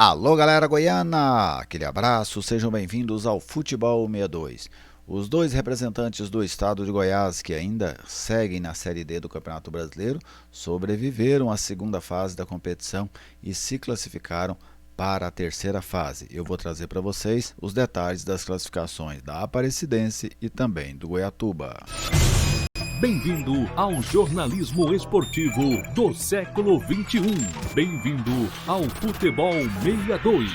Alô, galera goiana! Aquele abraço, sejam bem-vindos ao Futebol 62. Os dois representantes do estado de Goiás que ainda seguem na Série D do Campeonato Brasileiro sobreviveram à segunda fase da competição e se classificaram para a terceira fase. Eu vou trazer para vocês os detalhes das classificações da Aparecidense e também do Goiatuba. Bem-vindo ao jornalismo esportivo do século XXI. Bem-vindo ao Futebol 62.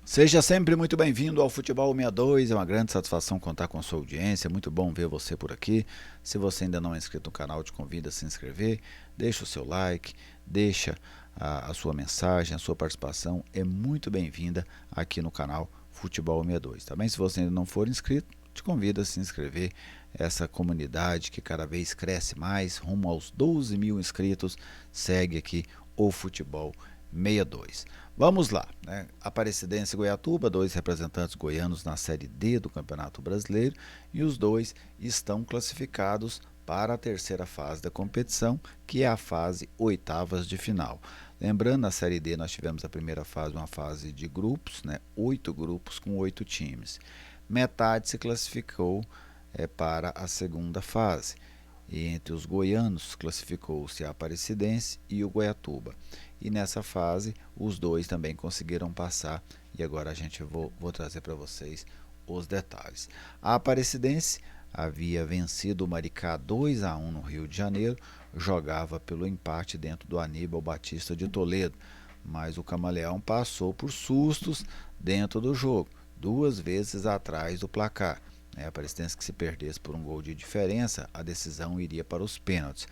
Seja sempre muito bem-vindo ao Futebol 62, é uma grande satisfação contar com a sua audiência, muito bom ver você por aqui. Se você ainda não é inscrito no canal, te convido a se inscrever, deixa o seu like, deixa a sua mensagem, a sua participação é muito bem-vinda aqui no canal Futebol 62. Também se você ainda não for inscrito, te convido a se inscrever, essa comunidade que cada vez cresce mais, rumo aos 12 mil inscritos, segue aqui o Futebol 62. Vamos lá, né? Aparecidense e Goiatuba, dois representantes goianos na Série D do Campeonato Brasileiro, e os dois estão classificados para a terceira fase da competição, que é a fase oitavas de final. Lembrando, na Série D nós tivemos a primeira fase, uma fase de grupos, né? 8 grupos com 8 times. Metade se classificou para a segunda fase. E entre os goianos classificou-se a Aparecidense e o Goiatuba. E nessa fase os dois também conseguiram passar. E agora vou trazer para vocês os detalhes. A Aparecidense havia vencido o Maricá 2-1 no Rio de Janeiro, jogava pelo empate dentro do Aníbal Batista de Toledo, mas o Camaleão passou por sustos dentro do jogo, duas vezes atrás do placar. A Aparecidense que se perdesse por um gol de diferença, a decisão iria para os pênaltis.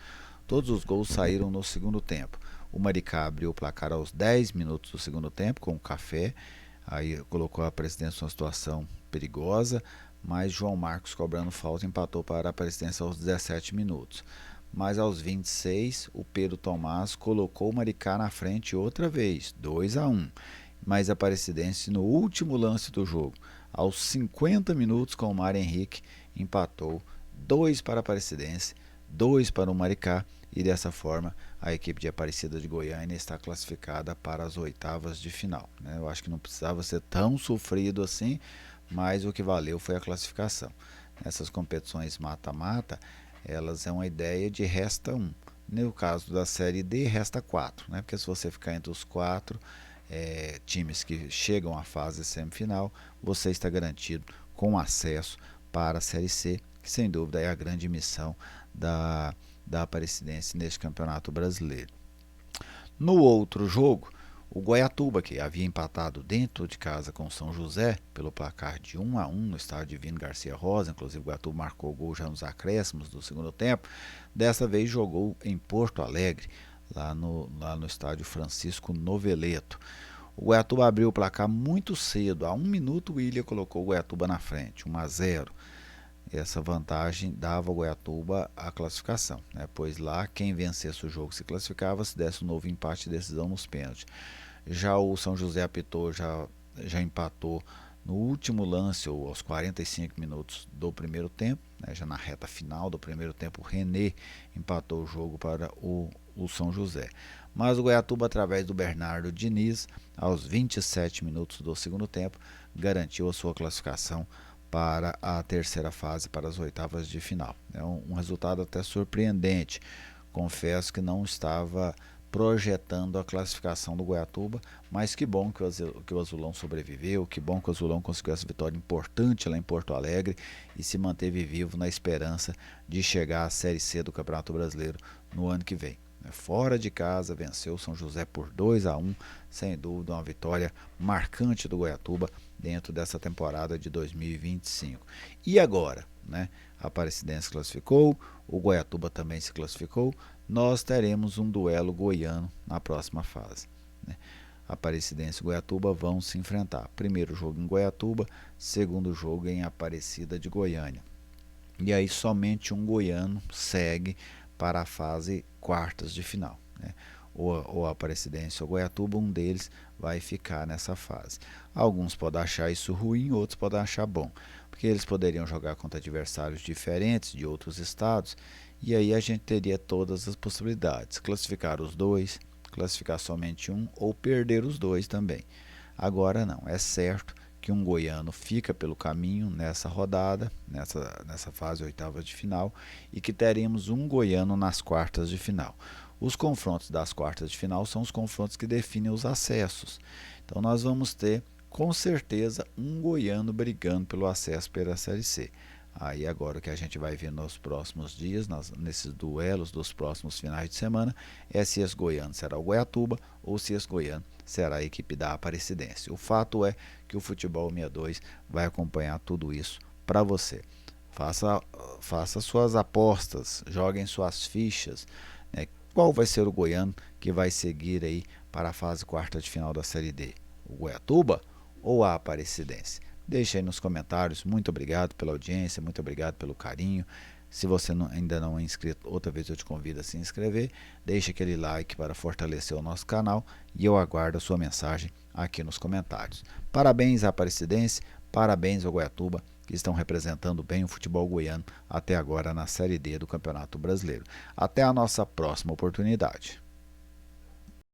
Todos os gols saíram no segundo tempo. O Maricá abriu o placar aos 10 minutos do segundo tempo com o Café, aí colocou a Aparecidense numa situação perigosa, mas João Marcos, cobrando falta, empatou para a Aparecidense aos 17 minutos. Mas aos 26, o Pedro Tomás colocou o Maricá na frente outra vez, 2-1. Mas a Aparecidense, no último lance do jogo, aos 50 minutos, com o Mário Henrique, empatou 2 para a Aparecidense, 2 para o Maricá, e dessa forma a equipe de Aparecida de Goiânia está classificada para as oitavas de final. Eu acho que não precisava ser tão sofrido assim, mas o que valeu foi a classificação. Essas competições mata-mata, elas é uma ideia de resta 1. No caso da Série D, resta 4, porque se você ficar entre os 4 times que chegam à fase semifinal, você está garantido com acesso para a Série C, que sem dúvida é a grande missão da Aparecidense neste campeonato brasileiro. No outro jogo, o Goiatuba, que havia empatado dentro de casa com o São José pelo placar de 1-1 no estádio Divino Garcia Rosa, inclusive o Goiatuba marcou o gol já nos acréscimos do segundo tempo, dessa vez jogou em Porto Alegre, lá no estádio Francisco Noveleto. O Goiatuba abriu o placar muito cedo, a 1 minuto o Willian colocou o Goiatuba na frente, 1-0. Essa vantagem dava ao Goiatuba a classificação, pois lá quem vencesse o jogo se classificava, se desse um novo empate e decisão nos pênaltis. Já o São José apitou, já empatou no último lance, ou aos 45 minutos do primeiro tempo, já na reta final do primeiro tempo, o René empatou o jogo para o São José. Mas o Goiatuba, através do Bernardo Diniz, aos 27 minutos do segundo tempo, garantiu a sua classificação para a terceira fase, para as oitavas de final. É um resultado até surpreendente. Confesso que não estava projetando a classificação do Goiatuba, mas que bom que o Azulão sobreviveu, que bom que o Azulão conseguiu essa vitória importante lá em Porto Alegre e se manteve vivo na esperança de chegar à Série C do Campeonato Brasileiro no ano que vem. Fora de casa, venceu o São José por 2-1, sem dúvida uma vitória marcante do Goiatuba dentro dessa temporada de 2025. E agora, a Aparecidense classificou, o Goiatuba também se classificou, nós teremos um duelo goiano na próxima fase. Aparecidense e Goiatuba vão se enfrentar. Primeiro jogo em Goiatuba, segundo jogo em Aparecida de Goiânia. E aí somente um goiano segue para a fase quartas de final. Ou a Aparecidense ou Goiatuba, um deles vai ficar nessa fase. Alguns podem achar isso ruim, outros podem achar bom, porque eles poderiam jogar contra adversários diferentes de outros estados, e aí a gente teria todas as possibilidades, classificar os dois, classificar somente um ou perder os dois também. Agora não, é certo que um goiano fica pelo caminho nessa rodada, nessa fase oitava de final, e que teremos um goiano nas quartas de final. Os confrontos das quartas de final são os confrontos que definem os acessos. Então nós vamos ter, com certeza, um goiano brigando pelo acesso pela Série C. Aí agora o que a gente vai ver nos próximos dias, nesses duelos dos próximos finais de semana, é se esse goiano será o Goiatuba ou se esse goiano será a equipe da Aparecidense. O fato é que o Futebol 62 vai acompanhar tudo isso para você. Faça suas apostas, joguem suas fichas, né? Qual vai ser o goiano que vai seguir aí para a fase quarta de final da Série D? O Goiatuba ou a Aparecidense? Deixe aí nos comentários. Muito obrigado pela audiência, muito obrigado pelo carinho. Se você ainda não é inscrito, outra vez eu te convido a se inscrever. Deixe aquele like para fortalecer o nosso canal e eu aguardo a sua mensagem aqui nos comentários. Parabéns à Aparecidense, parabéns ao Goiatuba, que estão representando bem o futebol goiano até agora na Série D do Campeonato Brasileiro. Até a nossa próxima oportunidade.